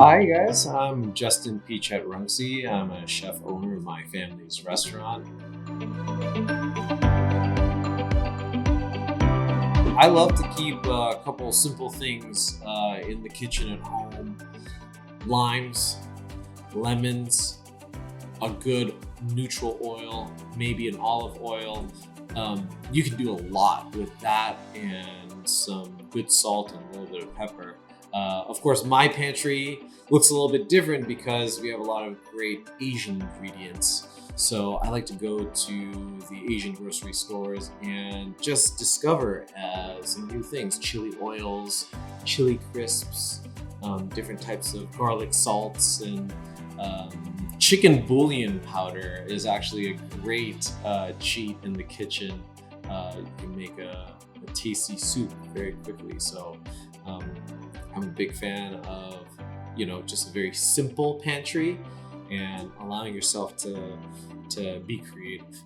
Hi guys, I'm Justin Pichetrungsi. I'm a chef owner of my family's restaurant. I love to keep a couple simple things in the kitchen at home. Limes, lemons, a good neutral oil, maybe an olive oil. You can do a lot with that and some good salt and a little bit of pepper. Of course, my pantry looks a little bit different because we have a lot of great Asian ingredients. So I like to go to the Asian grocery stores and just discover some new things: chili oils, chili crisps, different types of garlic salts, and chicken bouillon powder is actually a great cheat in the kitchen. You can make a tasty soup very quickly. So um, I'm a big fan of, just a very simple pantry and allowing yourself to be creative.